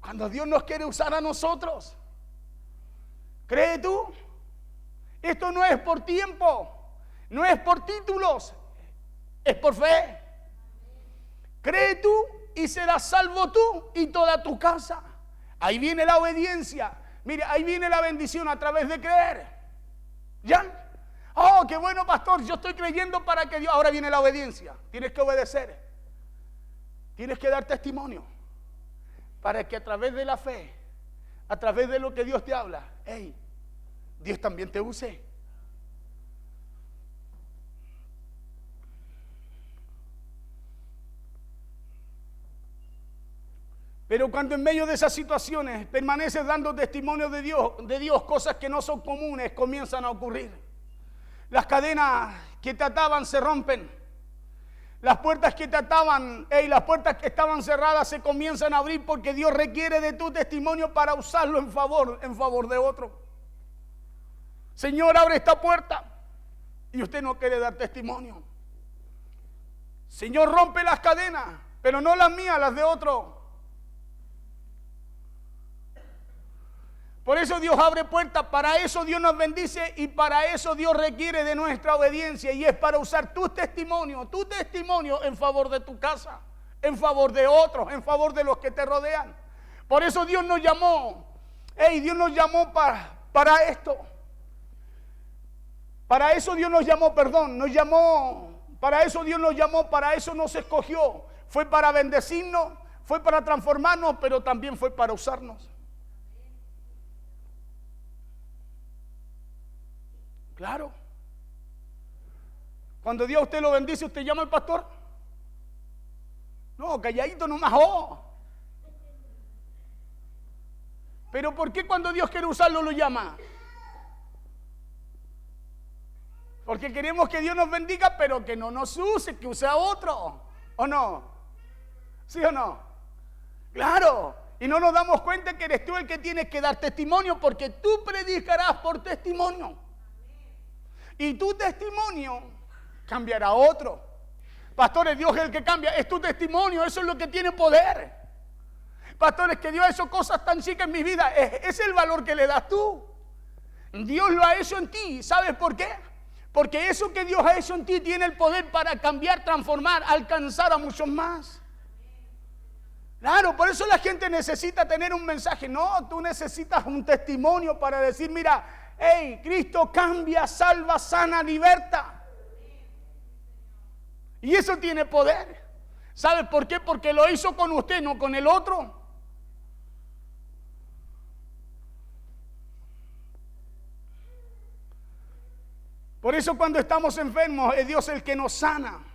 Cuando Dios nos quiere usar a nosotros, ¿cree tú? Esto no es por tiempo, no es por títulos, es por fe. Cree tú y serás salvo tú y toda tu casa. Ahí viene la obediencia. Mire, ahí viene la bendición a través de creer. ¿Ya? Oh, qué bueno, pastor, yo estoy creyendo para que Dios... Ahora viene la obediencia. Tienes que obedecer. Tienes que dar testimonio. Para que a través de la fe, a través de lo que Dios te habla, hey, Dios también te use. Pero cuando en medio de esas situaciones permaneces dando testimonio de Dios, cosas que no son comunes comienzan a ocurrir. Las cadenas que te ataban se rompen. Las puertas que te ataban, las puertas que estaban cerradas se comienzan a abrir porque Dios requiere de tu testimonio para usarlo en favor de otro. Señor, abre esta puerta y usted no quiere dar testimonio. Señor, rompe las cadenas, pero no las mías, las de otro. Por eso Dios abre puertas, para eso Dios nos bendice y para eso Dios requiere de nuestra obediencia y es para usar tu testimonio en favor de tu casa, en favor de otros, en favor de los que te rodean. Por eso Dios nos llamó, Dios nos llamó para esto. Para eso Dios nos llamó, para eso Dios nos llamó, para eso nos escogió. Fue para bendecirnos, fue para transformarnos, pero también fue para usarnos. Claro. Cuando Dios a usted lo bendice, ¿usted llama al pastor? No, calladito nomás. Pero ¿por qué cuando Dios quiere usarlo lo llama? Porque queremos que Dios nos bendiga, pero que no nos use, que use a otro. ¿O no? ¿Sí o no? Claro. Y no nos damos cuenta que eres tú el que tienes que dar testimonio, porque tú predicarás por testimonio. Y tu testimonio cambiará a otro. Pastores, Dios es el que cambia. Es tu testimonio, eso es lo que tiene poder. Pastores, que Dios ha hecho cosas tan chicas en mi vida. Es el valor que le das tú. Dios lo ha hecho en ti. ¿Sabes por qué? Porque eso que Dios ha hecho en ti tiene el poder para cambiar, transformar, alcanzar a muchos más. Claro, por eso la gente necesita tener un mensaje. No, tú necesitas un testimonio para decir, mira, Cristo cambia, salva, sana, liberta. Y eso tiene poder. ¿Sabe por qué? Porque lo hizo con usted, no con el otro. Por eso cuando estamos enfermos, es Dios el que nos sana.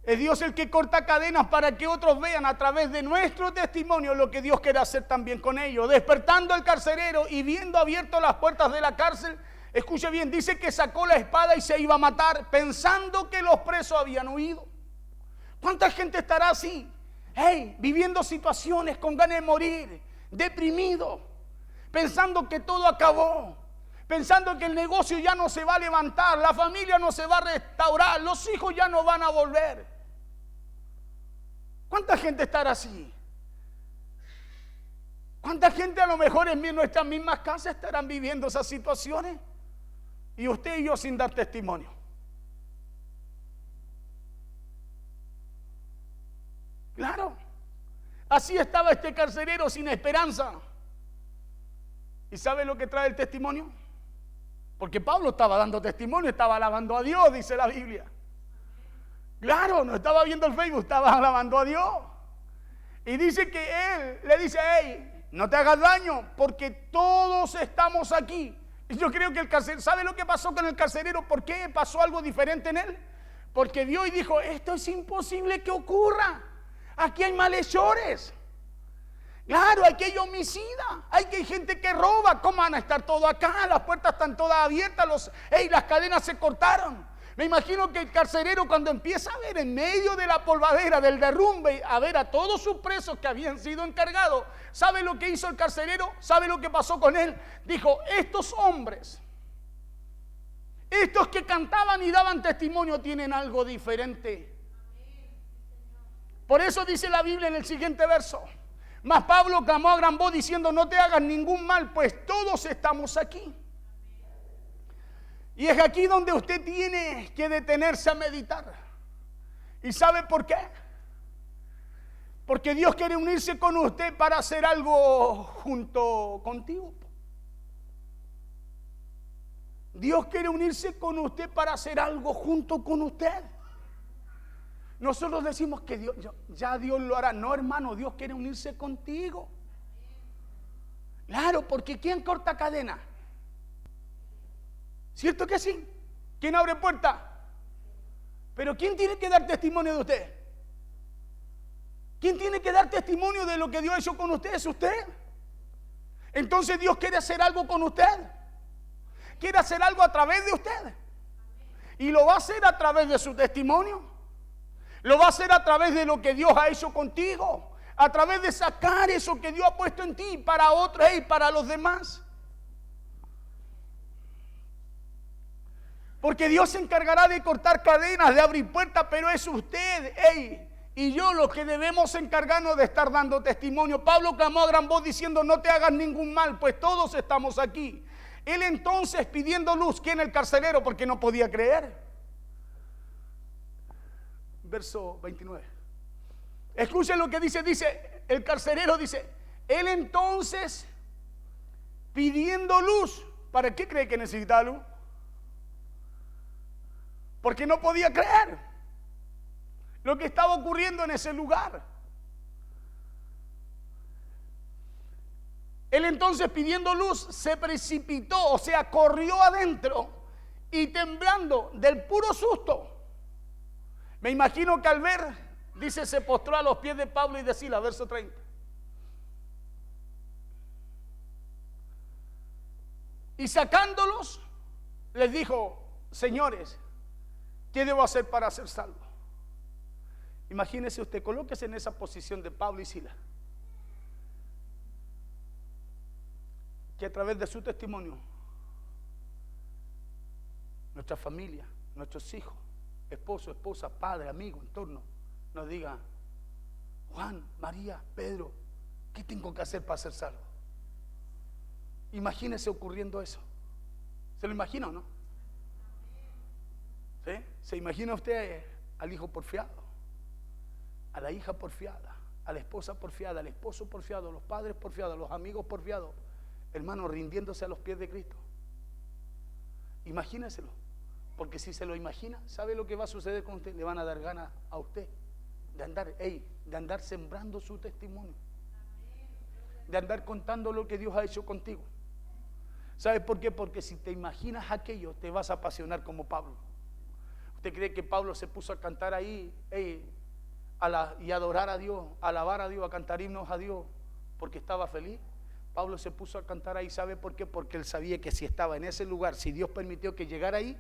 Es Dios el que corta cadenas para que otros vean a través de nuestro testimonio lo que Dios quiere hacer también con ellos. Despertando al carcelero y viendo abiertas las puertas de la cárcel, escuche bien, dice que sacó la espada y se iba a matar pensando que los presos habían huido. ¿Cuánta gente estará así? Viviendo situaciones con ganas de morir, deprimido, pensando que todo acabó, pensando que el negocio ya no se va a levantar, la familia no se va a restaurar, los hijos ya no van a volver. ¿Cuánta gente estará así? ¿Cuánta gente a lo mejor en nuestras mismas casas estarán viviendo esas situaciones? Y usted y yo sin dar testimonio. Claro. Así estaba este carcelero sin esperanza. ¿Y sabe lo que trae el testimonio? Porque Pablo estaba dando testimonio, estaba alabando a Dios, dice la Biblia. Claro, no estaba viendo el Facebook, estaba alabando a Dios. Y dice que él le dice: hey, no te hagas daño, porque todos estamos aquí. Y yo creo que el carcelero, ¿sabe lo que pasó con el carcelero? ¿Por qué pasó algo diferente en él? Porque vio y dijo: esto es imposible que ocurra. Aquí hay malhechores. Claro, aquí hay homicida, hay gente que roba. ¿Cómo van a estar todos acá? Las puertas están todas abiertas, las cadenas se cortaron. Me imagino que el carcelero, cuando empieza a ver en medio de la polvadera, del derrumbe, a ver a todos sus presos que habían sido encargados, ¿sabe lo que hizo el carcelero? ¿Sabe lo que pasó con él? Dijo: estos hombres, estos que cantaban y daban testimonio, tienen algo diferente. Por eso dice la Biblia en el siguiente verso: mas Pablo clamó a gran voz diciendo: no te hagas ningún mal, pues todos estamos aquí. Y es aquí donde usted tiene que detenerse a meditar. ¿Y sabe por qué? Porque Dios quiere unirse con usted para hacer algo junto contigo. Dios quiere unirse con usted para hacer algo junto con usted. Nosotros decimos que Dios, ya Dios lo hará. No, hermano, Dios quiere unirse contigo. Claro, porque ¿quién corta cadena? ¿Cierto que sí? ¿Quién abre puerta? Pero ¿quién tiene que dar testimonio de usted? ¿Quién tiene que dar testimonio de lo que Dios ha hecho con usted? Es usted. Entonces Dios quiere hacer algo con usted. Quiere hacer algo a través de usted. Y lo va a hacer a través de su testimonio. Lo va a hacer a través de lo que Dios ha hecho contigo. A través de sacar eso que Dios ha puesto en ti para otros y para los demás. Porque Dios se encargará de cortar cadenas, de abrir puertas, pero es usted, y yo los que debemos encargarnos de estar dando testimonio. Pablo clamó a gran voz diciendo: no te hagas ningún mal, pues todos estamos aquí. Él entonces, pidiendo luz, ¿quién? El carcelero, porque no podía creer. Verso 29. Escuchen lo que dice el carcelero, dice: él entonces, pidiendo luz. ¿Para qué cree que necesitaba luz? Porque no podía creer lo que estaba ocurriendo en ese lugar. Él entonces, pidiendo luz, se precipitó, o sea, corrió adentro, y temblando del puro susto, me imagino que al ver, dice, se postró a los pies de Pablo y de Silas, verso 30. Y sacándolos, les dijo: señores, ¿qué debo hacer para ser salvo? Imagínese usted, colóquese en esa posición de Pablo y Silas, que a través de su testimonio, nuestra familia, nuestros hijos, esposo, esposa, padre, amigo, entorno, nos diga: Juan, María, Pedro, ¿qué tengo que hacer para ser salvo? Imagínese ocurriendo eso. ¿Se lo imagina o no? ¿Sí? ¿Se imagina usted al hijo porfiado, a la hija porfiada, a la esposa porfiada, al esposo porfiado, a los padres porfiados, a los amigos porfiados, hermanos, rindiéndose a los pies de Cristo? Imagíneselo, porque si se lo imagina, ¿sabe lo que va a suceder con usted? Le van a dar ganas a usted de andar sembrando su testimonio, de andar contando lo que Dios ha hecho contigo. ¿Sabe por qué? Porque si te imaginas aquello, te vas a apasionar como Pablo. ¿Usted cree que Pablo se puso a cantar ahí y adorar a Dios, a alabar a Dios, a cantar himnos a Dios porque estaba feliz? Pablo se puso a cantar ahí, ¿sabe por qué? Porque él sabía que si estaba en ese lugar, si Dios permitió que llegara ahí,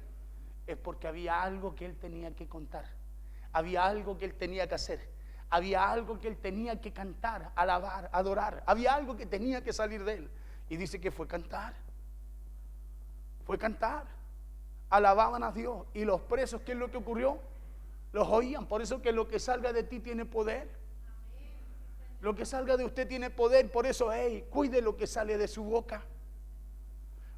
es porque había algo que él tenía que contar, había algo que él tenía que hacer, había algo que él tenía que cantar, alabar, adorar, había algo que tenía que salir de él. Y dice que fue cantar, alababan a Dios, y los presos, ¿qué es lo que ocurrió? Los oían. Por eso que lo que salga de ti tiene poder. Lo que salga de usted tiene poder. Por eso, cuide lo que sale de su boca.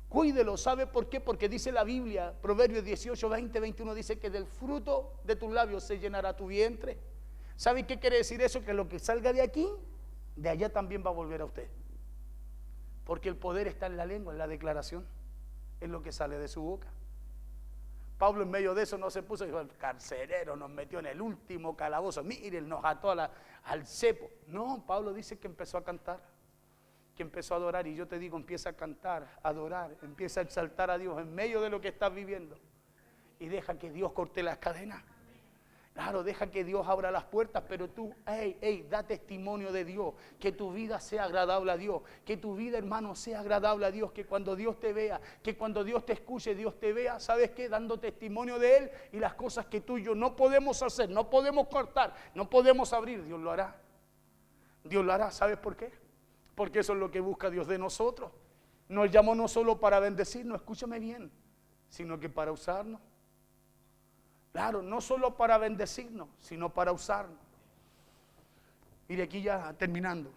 Cuídelo. ¿Sabe por qué? Porque dice la Biblia, Proverbios 18, 20, 21, dice que del fruto de tus labios se llenará tu vientre. ¿Sabe qué quiere decir eso? Que lo que salga de aquí, de allá también va a volver a usted. Porque el poder está en la lengua, en la declaración, es lo que sale de su boca. Pablo en medio de eso no se puso y dijo, el carcelero nos metió en el último calabozo, miren, nos ató al cepo. No, Pablo dice que empezó a cantar, que empezó a adorar. Y yo te digo, empieza a cantar, a adorar, empieza a exaltar a Dios en medio de lo que estás viviendo. Y deja que Dios corte las cadenas. Claro, deja que Dios abra las puertas, pero tú, da testimonio de Dios, que tu vida sea agradable a Dios, que tu vida, hermano, sea agradable a Dios, que cuando Dios te vea, que cuando Dios te escuche, Dios te vea, ¿sabes qué? Dando testimonio de Él y las cosas que tú y yo no podemos hacer, no podemos cortar, no podemos abrir, Dios lo hará. Dios lo hará, ¿sabes por qué? Porque eso es lo que busca Dios de nosotros. Nos llamó no solo para bendecirnos, escúchame bien, sino que para usarnos. Claro, no solo para bendecirnos, sino para usarnos. Mire aquí ya terminando.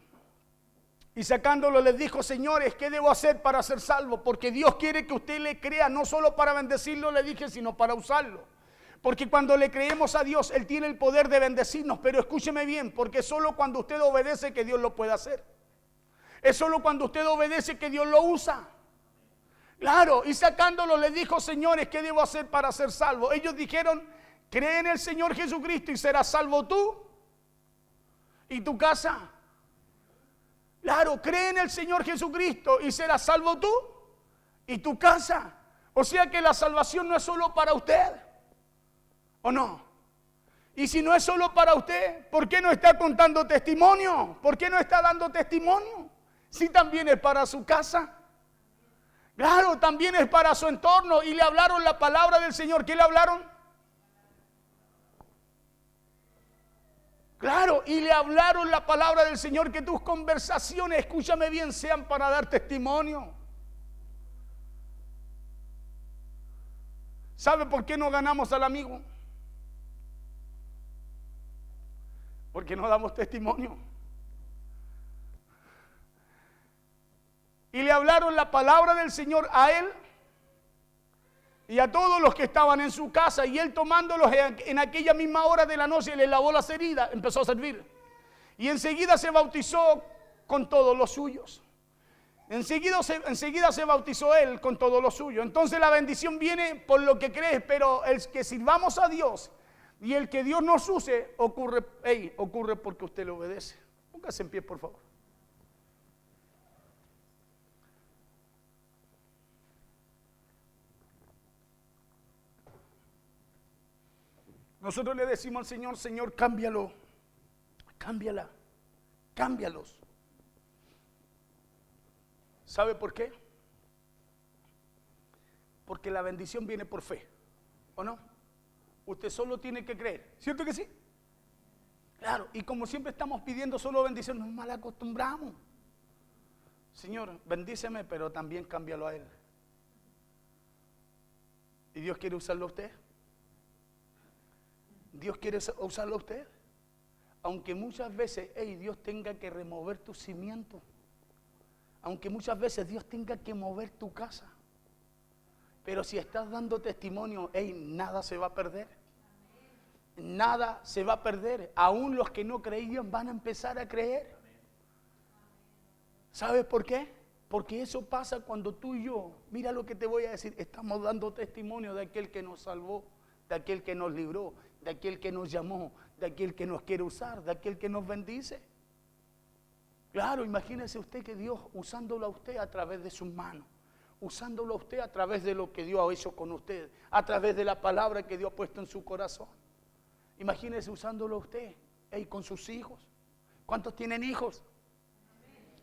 Y sacándolo les dijo, señores, ¿qué debo hacer para ser salvo? Porque Dios quiere que usted le crea, no solo para bendecirlo, le dije, sino para usarlo. Porque cuando le creemos a Dios, Él tiene el poder de bendecirnos. Pero escúcheme bien, porque solo cuando usted obedece que Dios lo puede hacer. Es solo cuando usted obedece que Dios lo usa. Claro, y sacándolo les dijo, señores, ¿qué debo hacer para ser salvo? Ellos dijeron, cree en el Señor Jesucristo y serás salvo tú y tu casa. Claro, cree en el Señor Jesucristo y serás salvo tú y tu casa. O sea que la salvación no es solo para usted, ¿o no? Y si no es solo para usted, ¿por qué no está contando testimonio? ¿Por qué no está dando testimonio? Si también es para su casa. Claro, también es para su entorno. Y le hablaron la palabra del Señor. ¿Qué le hablaron? Claro, y le hablaron la palabra del Señor. Que tus conversaciones, escúchame bien, sean para dar testimonio. ¿Sabe por qué no ganamos al amigo? Porque no damos testimonio. Y le hablaron la palabra del Señor a él y a todos los que estaban en su casa. Y él tomándolos en aquella misma hora de la noche, le lavó las heridas, empezó a servir. Y enseguida se bautizó con todos los suyos. Enseguida se bautizó él con todos los suyos. Entonces la bendición viene por lo que crees, pero el que sirvamos a Dios y el que Dios nos use, ocurre porque usted le obedece. Póngase en pie, por favor. Nosotros le decimos al Señor, Señor, cámbialo, cámbiala, cámbialos. ¿Sabe por qué? Porque la bendición viene por fe, ¿o no? Usted solo tiene que creer, ¿cierto que sí? Claro, y como siempre estamos pidiendo solo bendición, nos mal acostumbramos. Señor, bendíceme, pero también cámbialo a Él. ¿Y Dios quiere usarlo a usted? Dios quiere usarlo a usted, aunque muchas veces Dios tenga que remover tus cimientos, aunque muchas veces Dios tenga que mover tu casa, pero si estás dando testimonio, nada se va a perder, nada se va a perder. Aún los que no creían van a empezar a creer. ¿Sabes por qué? Porque eso pasa cuando tú y yo, mira lo que te voy a decir, estamos dando testimonio de aquel que nos salvó, de aquel que nos libró, de aquel que nos llamó, de aquel que nos quiere usar, de aquel que nos bendice. Claro, imagínese usted que Dios usándolo a usted a través de sus manos, usándolo a usted a través de lo que Dios ha hecho con usted, a través de la palabra que Dios ha puesto en su corazón. Imagínese usándolo a usted, con sus hijos. ¿Cuántos tienen hijos?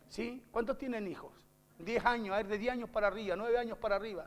¿Sí? ¿Cuántos tienen hijos? 10 años, a ver, de 10 años para arriba, 9 años para arriba.